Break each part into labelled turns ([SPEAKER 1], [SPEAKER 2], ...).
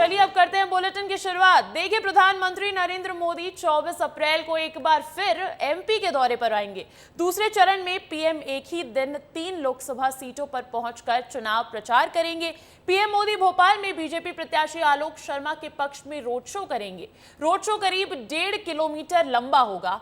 [SPEAKER 1] चलिए अब करते हैं बुलेटिन की शुरुआत। देखिए, प्रधानमंत्री नरेंद्र मोदी 24 अप्रैल को एक बार फिर एमपी के दौरे पर आएंगे। दूसरे चरण में पीएम एक ही दिन 3 लोकसभा सीटों पर पहुंचकर चुनाव प्रचार करेंगे। पीएम मोदी भोपाल में बीजेपी प्रत्याशी आलोक शर्मा के पक्ष में रोड शो करेंगे। रोड शो करीब 1.5 किलोमीटर लंबा होगा।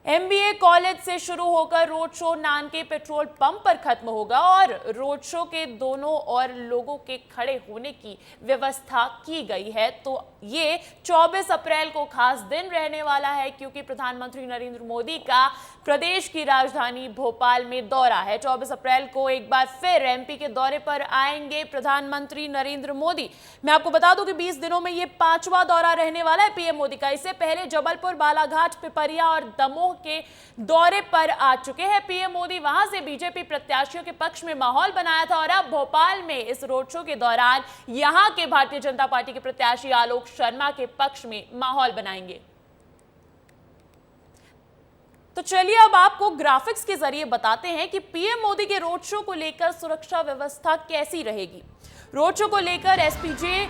[SPEAKER 1] एमबीए कॉलेज से शुरू होकर रोड शो नान के पेट्रोल पंप पर खत्म होगा और रोड शो के दोनों ओर लोगों के खड़े होने की व्यवस्था की गई है। तो ये 24 अप्रैल को खास दिन रहने वाला है, क्योंकि प्रधानमंत्री नरेंद्र मोदी का प्रदेश की राजधानी भोपाल में दौरा है। 24 अप्रैल को एक बार फिर एमपी के दौरे पर आएंगे प्रधानमंत्री नरेंद्र मोदी। मैं आपको बता दूं कि 20 दिनों में ये 5वां दौरा रहने वाला है पीएम मोदी का। इससे पहले जबलपुर, बालाघाट, पिपरिया और दमोह के दौरे पर आ चुके हैं पीएम मोदी। वहां से बीजेपी प्रत्याशियों के पक्ष में माहौल बनाया था और अब भोपाल में इस रोड शो के दौरान यहां के भारतीय जनता पार्टी के प्रत्याशी आलोक शर्मा के पक्ष में माहौल बनाएंगे। तो चलिए अब आपको ग्राफिक्स के जरिए बताते हैं कि पीएम मोदी के रोड शो को लेकर सुरक्षा व्यवस्था कैसी रहेगी। रोड शो को लेकर एसपीजे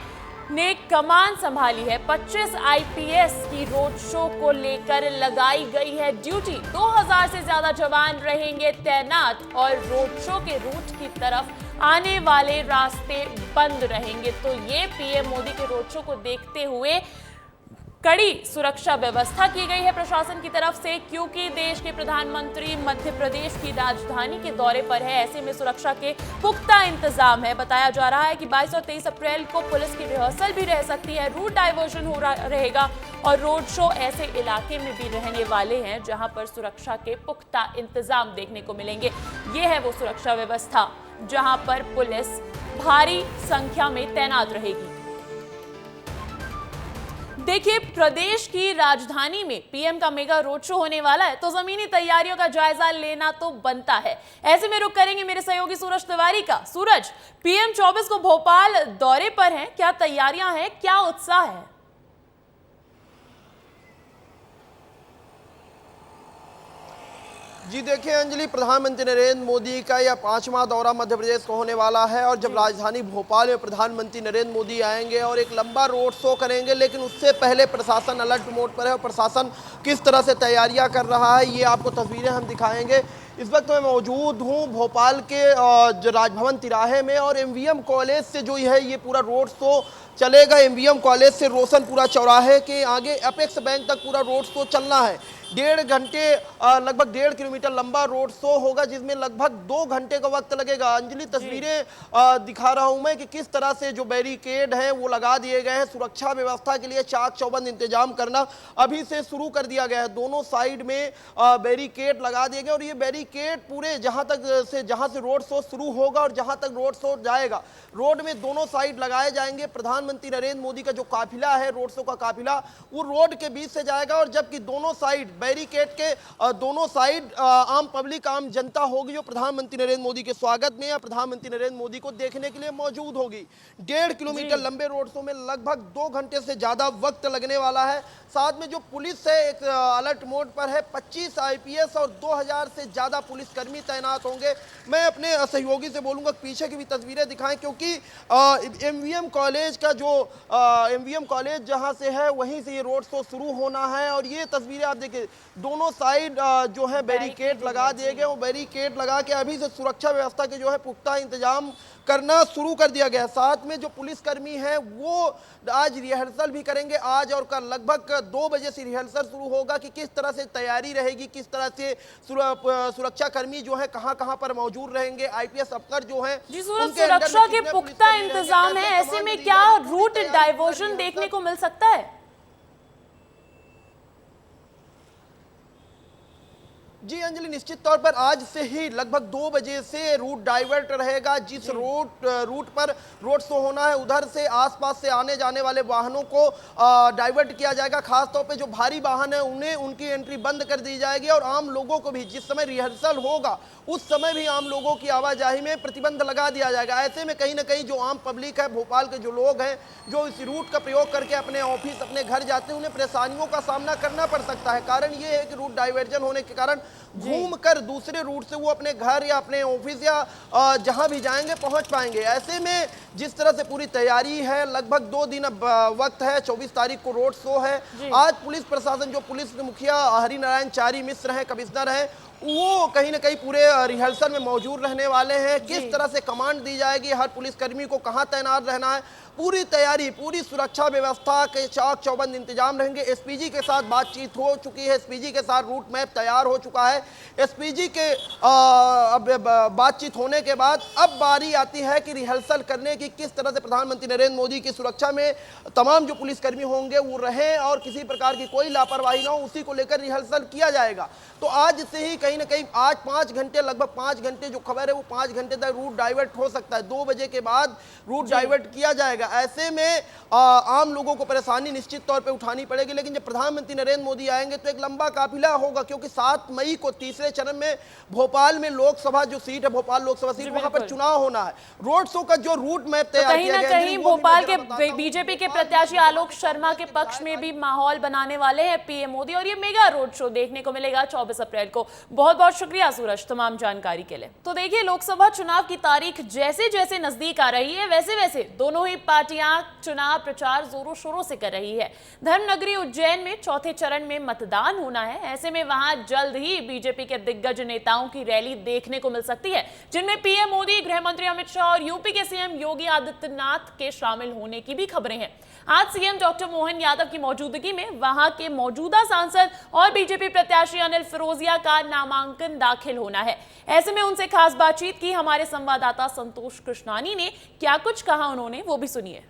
[SPEAKER 1] ने कमान संभाली है। 25 आईपीएस की रोड शो को लेकर लगाई गई है ड्यूटी। 2000 से ज्यादा जवान रहेंगे तैनात और रोड शो के रूट की तरफ आने वाले रास्ते बंद रहेंगे। तो ये पीएम मोदी के रोड शो को देखते हुए कड़ी सुरक्षा व्यवस्था की गई है प्रशासन की तरफ से, क्योंकि देश के प्रधानमंत्री मध्य प्रदेश की राजधानी के दौरे पर है। ऐसे में सुरक्षा के पुख्ता इंतजाम है। बताया जा रहा है कि 22 और 23 अप्रैल को पुलिस की रिहर्सल भी रह सकती है। रूट डाइवर्जन रहेगा और रोड शो ऐसे इलाके में भी रहने वाले हैं जहां पर सुरक्षा के पुख्ता इंतजाम देखने को मिलेंगे। ये है वो सुरक्षा व्यवस्था जहां पर पुलिस भारी संख्या में तैनात रहेगी। देखिए, प्रदेश की राजधानी में पीएम का मेगा रोड शो होने वाला है, तो जमीनी तैयारियों का जायजा लेना तो बनता है। ऐसे में रुक करेंगे मेरे सहयोगी सूरज तिवारी का। सूरज, पीएम 24 को भोपाल दौरे पर हैं, क्या तैयारियां हैं, क्या उत्साह है?
[SPEAKER 2] जी देखिए अंजलि, प्रधानमंत्री नरेंद्र मोदी का यह 5वां दौरा मध्य प्रदेश को होने वाला है और जब राजधानी भोपाल में प्रधानमंत्री नरेंद्र मोदी आएंगे और एक लंबा रोड शो करेंगे, लेकिन उससे पहले प्रशासन अलर्ट मोड पर है और प्रशासन किस तरह से तैयारियां कर रहा है ये आपको तस्वीरें हम दिखाएंगे। इस वक्त मैं मौजूद हूँ भोपाल के जो राजभवन तिराहे में और एमवीएम कॉलेज से जो है ये पूरा रोड शो चलेगा। एमवीएम कॉलेज से रोशनपुरा चौराहे के आगे अपेक्स बैंक तक पूरा रोड शो चलना है। 1.5 घंटे लगभग 1.5 किलोमीटर लंबा रोड शो होगा, जिसमें लगभग 2 घंटे का वक्त लगेगा। अंजलि, तस्वीरें दिखा रहा हूं मैं कि किस तरह से जो बैरिकेड हैं वो लगा दिए गए हैं। सुरक्षा व्यवस्था के लिए चाक चौबंद इंतजाम करना अभी से शुरू कर दिया गया है। दोनों साइड में बैरिकेड लगा दिए गए और ये बैरिकेड पूरे जहां से रोड शो शुरू होगा और जहां तक रोड शो जाएगा, रोड में दोनों साइड लगाए जाएंगे। प्रधानमंत्री नरेंद्र मोदी का जो काफिला है, रोड शो का काफिला, वो रोड के बीच से जाएगा और जबकि दोनों साइड बैरिकेड के दोनों साइड आम पब्लिक, आम जनता होगी जो प्रधानमंत्री नरेंद्र मोदी के स्वागत में या प्रधानमंत्री नरेंद्र मोदी को देखने के लिए मौजूद होगी। 1.5 किलोमीटर लंबे रोड शो में लगभग 2 घंटे से ज्यादा वक्त लगने वाला है। साथ में जो पुलिस है एक अलर्ट मोड पर है। 25 आईपीएस और 2000 से ज्यादा पुलिसकर्मी तैनात होंगे। मैं अपने सहयोगी से बोलूंगा पीछे की भी तस्वीरें दिखाएं, क्योंकि एमवीएम कॉलेज का जो एमवीएम कॉलेज जहां से है वहीं से ये रोड शो शुरू होना है और ये तस्वीरें आप देखिए, दोनों साइड जो है बैरिकेड लगा दिए गए। वो बैरिकेड लगा के अभी से सुरक्षा व्यवस्था के जो है पुख्ता इंतजाम करना शुरू कर दिया गया है। साथ में जो पुलिसकर्मी हैं वो आज रिहर्सल भी करेंगे। आज और कल लगभग 2 बजे से रिहर्सल शुरू होगा कि किस तरह से तैयारी रहेगी, किस तरह से सुरक्षा कर्मी जो है कहां पर मौजूद रहेंगे, आईपीएस अफसर जो है
[SPEAKER 1] सुरक्षा के पुख्ता इंतजाम है। ऐसे में क्या रूट डाइवर्जन देखने को मिल सकता है?
[SPEAKER 2] जी अंजलि, निश्चित तौर पर आज से ही लगभग 2 बजे से रूट डाइवर्ट रहेगा। जिस रूट पर रोड शो होना है उधर से आसपास से आने जाने वाले वाहनों को डाइवर्ट किया जाएगा। खासतौर पे जो भारी वाहन है उन्हें उनकी एंट्री बंद कर दी जाएगी और आम लोगों को भी जिस समय रिहर्सल होगा उस समय भी आम लोगों की आवाजाही में प्रतिबंध लगा दिया जाएगा। ऐसे में कहीं ना कहीं जो आम पब्लिक है, भोपाल के जो लोग हैं जो इस रूट का प्रयोग करके अपने ऑफिस, अपने घर जाते हैं, उन्हें परेशानियों का सामना करना पड़ सकता है। कारण ये है कि रूट डाइवर्जन होने के कारण घूम कर दूसरे रूट से वो अपने घर या अपने ऑफिस या जहां भी जाएंगे पहुंच पाएंगे। ऐसे में जिस तरह से पूरी तैयारी है, लगभग 2 दिन अब वक्त है, 24 तारीख को रोड शो है। आज पुलिस प्रशासन, जो पुलिस मुखिया हरिनारायण चारी मिश्र हैं, कमिश्नर हैं, वो कहीं ना कहीं पूरे रिहर्सल में मौजूद रहने वाले हैं। किस तरह से कमांड दी जाएगी, हर पुलिसकर्मी को कहां तैनात रहना है, पूरी तैयारी, पूरी सुरक्षा व्यवस्था के चाक चौबंद इंतजाम रहेंगे। एसपीजी के साथ बातचीत हो चुकी है, एसपीजी के साथ रूट मैप तैयार हो चुका है। एसपीजी के अब बातचीत होने के बाद अब बारी आती है कि रिहर्सल करने की, किस तरह से प्रधानमंत्री नरेंद्र मोदी की सुरक्षा में तमाम जो पुलिसकर्मी होंगे वो रहें और किसी प्रकार की कोई लापरवाही ना हो, उसी को लेकर रिहर्सल किया जाएगा। तो आज से ही कहीं ना कहीं आज 5 घंटे, लगभग 5 घंटे जो खबर है वो 5 घंटे तक रूट डाइवर्ट हो सकता है। 2 बजे के बाद रूट डाइवर्ट किया जाएगा। ऐसे में आम लोगों को परेशानी निश्चित तौर पे उठानी पड़ेगी, लेकिन जब प्रधानमंत्री नरेंद्र मोदी आएंगे तो एक लंबा काफिला होगा, क्योंकि 7 मई को तीसरे चरण में भोपाल में लोकसभा जो सीट है, भोपाल लोकसभा सीट, वहां पर चुनाव होना है। रोड शो का जो रूट मैप तैयार किया गया है,
[SPEAKER 1] कहीं भोपाल के बीजेपी के प्रत्याशी आलोक शर्मा के पक्ष में भी माहौल बनाने वाले हैं पीएम मोदी, और ये मेगा रोड शो देखने को मिलेगा 24 अप्रैल को। बहुत बहुत शुक्रिया सूरज तमाम जानकारी के लिए। तो देखिए, लोकसभा चुनाव की तारीख जैसे जैसे नजदीक आ रही है, वैसे वैसे दोनों ही पार्टियां चुनाव प्रचार जोरों शोरों से कर रही है। धर्मनगरी उज्जैन में चौथे चरण में मतदान होना है। ऐसे में वहां जल्द ही बीजेपी के दिग्गज नेताओं की रैली देखने को मिल सकती है, जिनमें पीएम मोदी, गृह मंत्री अमित शाह और यूपी के सीएम योगी आदित्यनाथ के शामिल होने की भी खबरें हैं। आज सीएम डॉक्टर मोहन यादव की मौजूदगी में वहां के मौजूदा सांसद और बीजेपी प्रत्याशी अनिल फिरोजिया का नामांकन दाखिल होना है। ऐसे में उनसे खास बातचीत की हमारे संवाददाता संतोष कृष्णानी ने। क्या कुछ कहा उन्होंने, वो भी सुनिए।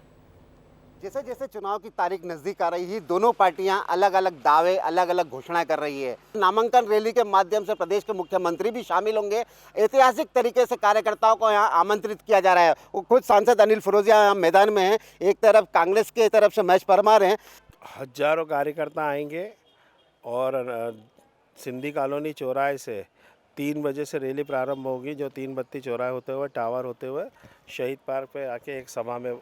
[SPEAKER 3] जैसे जैसे चुनाव की तारीख नजदीक आ रही है, दोनों पार्टियां अलग अलग दावे, अलग अलग घोषणाएं कर रही है। नामांकन रैली के माध्यम से प्रदेश के मुख्यमंत्री भी शामिल होंगे। ऐतिहासिक तरीके से कार्यकर्ताओं को यहां आमंत्रित किया जा रहा है। वो खुद सांसद अनिल फिरोजिया यहाँ मैदान में हैं, एक तरफ कांग्रेस की तरफ से महेश परमार हैं।
[SPEAKER 4] हजारों कार्यकर्ता आएंगे और सिंधी कॉलोनी चौराहे से 3 बजे से रैली प्रारंभ होगी, जो 3 बत्ती चौराहे होते हुए, टावर होते हुए शहीद पार्क पे आके एक सभा में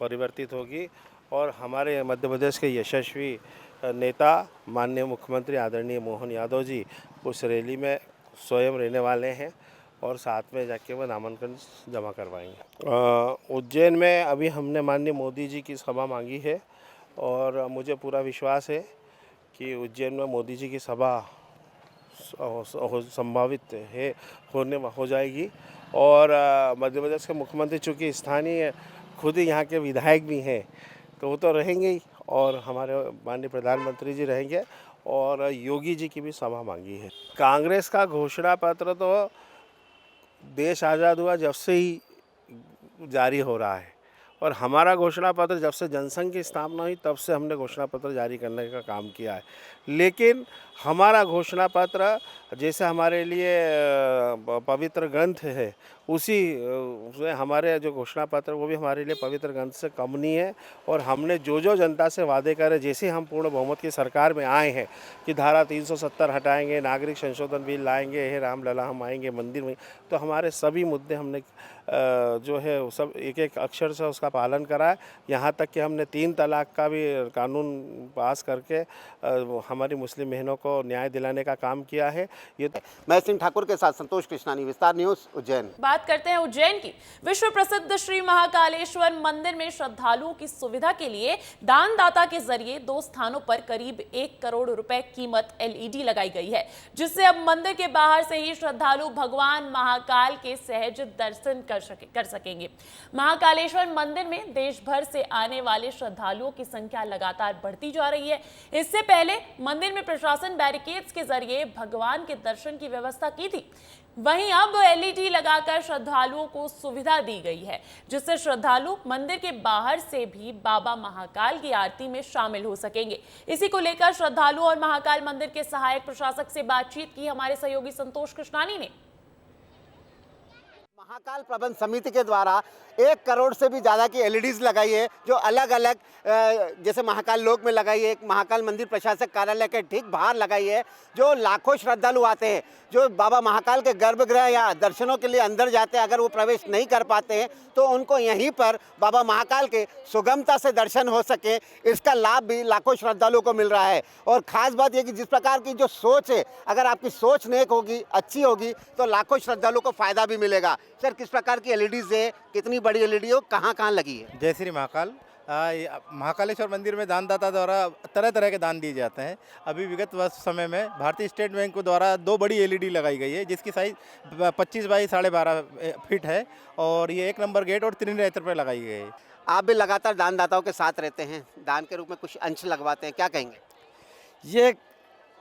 [SPEAKER 4] परिवर्तित होगी। और हमारे मध्य प्रदेश के यशस्वी नेता माननीय मुख्यमंत्री आदरणीय मोहन यादव जी उस रैली में स्वयं रहने वाले हैं और साथ में जाके वो नामांकन जमा करवाएंगे। उज्जैन में अभी हमने माननीय मोदी जी की सभा मांगी है और मुझे पूरा विश्वास है कि उज्जैन में मोदी जी की सभा संभावित है हो जाएगी। और मध्य प्रदेश के मुख्यमंत्री चूँकि स्थानीय खुद ही यहाँ के विधायक भी हैं, तो वो तो रहेंगे ही, और हमारे माननीय प्रधानमंत्री जी रहेंगे और योगी जी की भी सभा मांगी है। कांग्रेस का घोषणा पत्र तो देश आज़ाद हुआ जब से ही जारी हो रहा है, और हमारा घोषणा पत्र जब से जनसंघ की स्थापना हुई तब से हमने घोषणा पत्र जारी करने का काम किया है। लेकिन हमारा घोषणा पत्र जैसे हमारे लिए पवित्र ग्रंथ है, उसी उसमें हमारे जो घोषणा पत्र वो भी हमारे लिए पवित्र ग्रंथ से कम नहीं है। और हमने जो जो जनता से वादे करे, जैसे हम पूर्ण बहुमत की सरकार में आए हैं कि धारा 370 हटाएंगे, नागरिक संशोधन बिल लाएंगे, हे राम लला हम आएंगे मंदिर में, तो हमारे सभी मुद्दे हमने जो है वो सब एक एक अक्षर से उसका पालन करा है। यहाँ तक कि हमने 3 तलाक का भी कानून पास करके हमारी मुस्लिम बहनों को न्याय दिलाने का काम किया है। ये
[SPEAKER 3] मैं सिंह ठाकुर के साथ संतोष कृष्णानी, विस्तार न्यूज, उज्जैन।
[SPEAKER 1] बात करते हैं उज्जैन की। विश्व प्रसिद्ध श्री महाकालेश्वर मंदिर में श्रद्धालुओं की सुविधा के लिए दानदाता के जरिए 2 स्थानों पर करीब 1 करोड़ रुपए कीमत LED लगाई गई है, जिससे अब मंदिर के बाहर से ही श्रद्धालु भगवान महाकाल के सहज दर्शन कर सकेंगे। महाकालेश्वर मंदिर में देश भर से आने वाले श्रद्धालुओं की संख्या लगातार बढ़ती जा रही है। इससे पहले मंदिर में प्रशासन बैरिकेड्स के जरिए भगवान के दर्शन की व्यवस्था की थी, वहीं अब LED लगाकर श्रद्धालुओं को सुविधा दी गई है, जिससे श्रद्धालु मंदिर के बाहर से भी बाबा महाकाल की आरती में शामिल हो सकेंगे। इसी को लेकर श्रद्धालु और महाकाल मंदिर के सहायक प्रशासक से बातचीत की हमारे सहयोगी संतोष कृष्णानी ने।
[SPEAKER 3] महाकाल प्रबंध समिति के द्वारा 1 करोड़ से भी ज़्यादा की एलईडीज लगाई है, जो अलग अलग जैसे महाकाल लोक में लगाई है, एक महाकाल मंदिर प्रशासक कार्यालय के ठीक बाहर लगाई है, जो लाखों श्रद्धालु आते हैं, जो बाबा महाकाल के गर्भगृह या दर्शनों के लिए अंदर जाते हैं, अगर वो प्रवेश नहीं कर पाते हैं तो उनको यहीं पर बाबा महाकाल के सुगमता से दर्शन हो सके, इसका लाभ भी लाखों श्रद्धालुओं को मिल रहा है। और ख़ास बात यह कि जिस प्रकार की जो सोच है, अगर आपकी सोच नेक होगी, अच्छी होगी, तो लाखों श्रद्धालुओं को फ़ायदा भी मिलेगा। सर, किस प्रकार की एलईडीज है, कितनी बड़ी एलईडी हो, कहाँ कहाँ लगी है?
[SPEAKER 5] जय श्री महाकाल। महाकालेश्वर मंदिर में दानदाता द्वारा तरह तरह के दान दिए जाते हैं। अभी विगत वर्ष समय में भारतीय स्टेट बैंक द्वारा 2 बड़ी एलईडी लगाई गई है, जिसकी साइज़ 25 बाई 12.5 फीट है और ये 1 नंबर गेट और 3 नेत्र पर लगाई गई है।
[SPEAKER 3] आप भी लगातार दानदाताओं के साथ रहते हैं, दान के रूप में कुछ अंश लगवाते हैं, क्या कहेंगे?
[SPEAKER 6] ये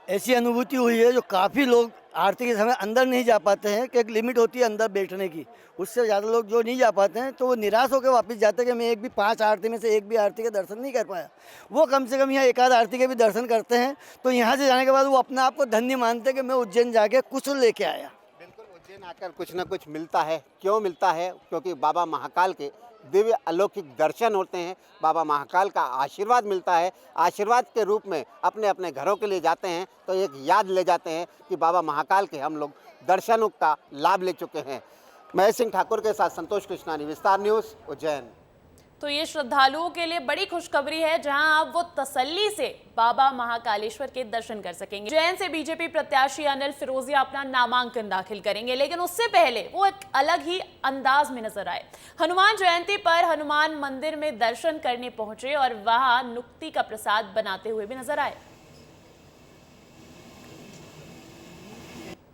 [SPEAKER 6] ऐसी अनुभूति हुई है जो काफ़ी लोग आरती के समय अंदर नहीं जा पाते हैं कि एक लिमिट होती है अंदर बैठने की, उससे ज़्यादा लोग जो नहीं जा पाते हैं तो वो निराश होकर वापस जाते हैं कि मैं एक भी 5 आरती में से एक भी आरती के दर्शन नहीं कर पाया। वो कम से कम यहाँ 1 आध आरती के भी दर्शन करते हैं, तो यहाँ से जाने के बाद वो अपने आप को धन्य मानते हैं कि मैं उज्जैन जाके कुछ लेके आया।
[SPEAKER 3] बिल्कुल, उज्जैन आकर कुछ ना कुछ मिलता है। क्यों मिलता है? क्योंकि बाबा महाकाल के दिव्य अलौकिक दर्शन होते हैं, बाबा महाकाल का आशीर्वाद मिलता है। आशीर्वाद के रूप में अपने अपने घरों के लिए जाते हैं तो एक याद ले जाते हैं कि बाबा महाकाल के हम लोग दर्शनों का लाभ ले चुके हैं। महेश सिंह ठाकुर के साथ संतोष कृष्णानी, विस्तार न्यूज़, उज्जैन।
[SPEAKER 1] तो ये श्रद्धालुओं के लिए बड़ी खुशखबरी है, जहां आप वो तसल्ली से बाबा महाकालेश्वर के दर्शन कर सकेंगे। उज्जैन से बीजेपी प्रत्याशी अनिल फिरोजिया अपना नामांकन दाखिल करेंगे, लेकिन उससे पहले वो एक अलग ही अंदाज में नजर आए। हनुमान जयंती पर हनुमान मंदिर में दर्शन करने पहुंचे और वहां नुक्ति का प्रसाद बनाते हुए भी नजर आए।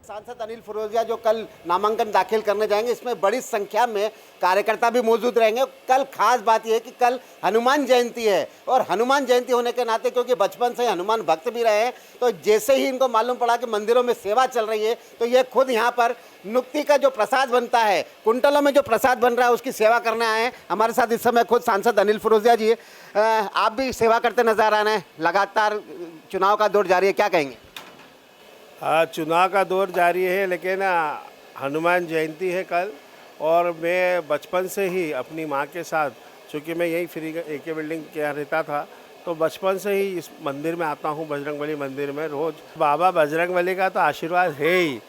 [SPEAKER 3] सांसद अनिल फिरोजिया जो कल नामांकन दाखिल करने जाएंगे, इसमें बड़ी संख्या में कार्यकर्ता भी मौजूद रहेंगे। कल खास बात यह है कि कल हनुमान जयंती है और हनुमान जयंती होने के नाते क्योंकि बचपन से हनुमान भक्त भी रहे हैं, तो जैसे ही इनको मालूम पड़ा कि मंदिरों में सेवा चल रही है तो ये खुद यहाँ पर नुक्ति का जो प्रसाद बनता है, कुंटलों में जो प्रसाद बन रहा है, उसकी सेवा करने आए हैं। हमारे साथ इस समय खुद सांसद अनिल फिरोजिया जी है। आप भी सेवा करते नजर आ रहे हैं, लगातार चुनाव का दौर जारी है, क्या कहेंगे?
[SPEAKER 4] चुनाव का दौर जारी है, लेकिन हनुमान जयंती है कल और मैं बचपन से ही अपनी माँ के साथ, चूँकि मैं यही फ्री AK बिल्डिंग के यहाँ रहता था, तो बचपन से ही इस मंदिर में आता हूँ, बजरंगबली मंदिर में रोज़। बाबा बजरंगबली का तो आशीर्वाद है ही,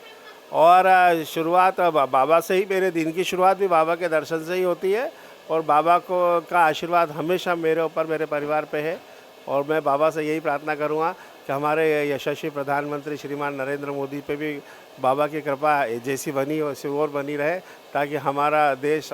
[SPEAKER 4] और शुरुआत बाबा से ही, मेरे दिन की शुरुआत भी बाबा के दर्शन से ही होती है और बाबा का आशीर्वाद हमेशा मेरे ऊपर, मेरे परिवार पे है। और मैं बाबा से यही प्रार्थना करूँगा कि हमारे यशस्वी प्रधानमंत्री श्रीमान नरेंद्र मोदी पे भी बाबा की कृपा जैसी बनी हो वैसी और बनी रहे, ताकि हमारा देश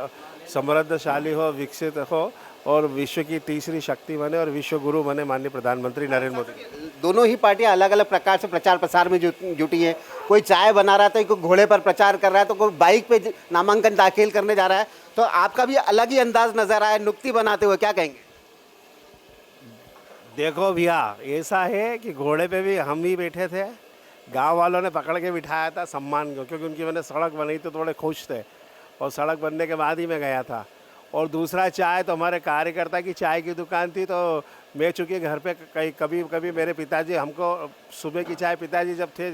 [SPEAKER 4] समृद्धशाली हो, विकसित हो और विश्व की तीसरी शक्ति बने और विश्व गुरु बने माननीय प्रधानमंत्री नरेंद्र मोदी।
[SPEAKER 3] दोनों ही पार्टियां अलग अलग प्रकार से प्रचार प्रसार में जुटी हैं। कोई चाय बना रहा था, कोई घोड़े पर प्रचार कर रहा है, तो कोई बाइक पे नामांकन दाखिल करने जा रहा है। तो आपका भी अलग ही अंदाज नजर आया नुक्ति बनाते हुए, क्या कहेंगे?
[SPEAKER 4] देखो भैया, ऐसा है कि घोड़े पे भी हम ही बैठे थे, गांव वालों ने पकड़ के बिठाया था सम्मान को, क्योंकि उनकी मैंने सड़क बनाई तो थोड़े खुश थे और सड़क बनने के बाद ही मैं गया था। और दूसरा चाय तो हमारे कार्यकर्ता की चाय की दुकान थी, तो मैं चूँकि घर पे कभी कभी मेरे पिताजी हमको सुबह की चाय, पिताजी जब थे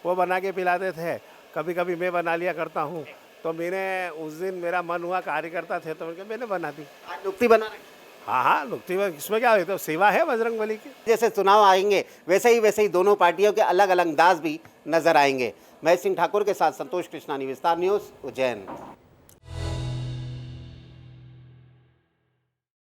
[SPEAKER 4] वो बना के पिलाते थे, कभी कभी मैं बना लिया करता हूँ। तो मैंने उस दिन मेरा मन हुआ, कार्यकर्ता थे तो मैंने बना दी।
[SPEAKER 3] आज नुक्ति बना रहे?
[SPEAKER 4] हाँ, नुक्ति में इसमें क्या है, तो सेवा है बजरंगबली की।
[SPEAKER 3] जैसे चुनाव आएंगे वैसे ही दोनों पार्टियों के अलग अलग अंदाज भी नजर आएंगे। महेश सिंह ठाकुर के साथ संतोष कृष्णानी, विस्तार न्यूज़, उज्जैन।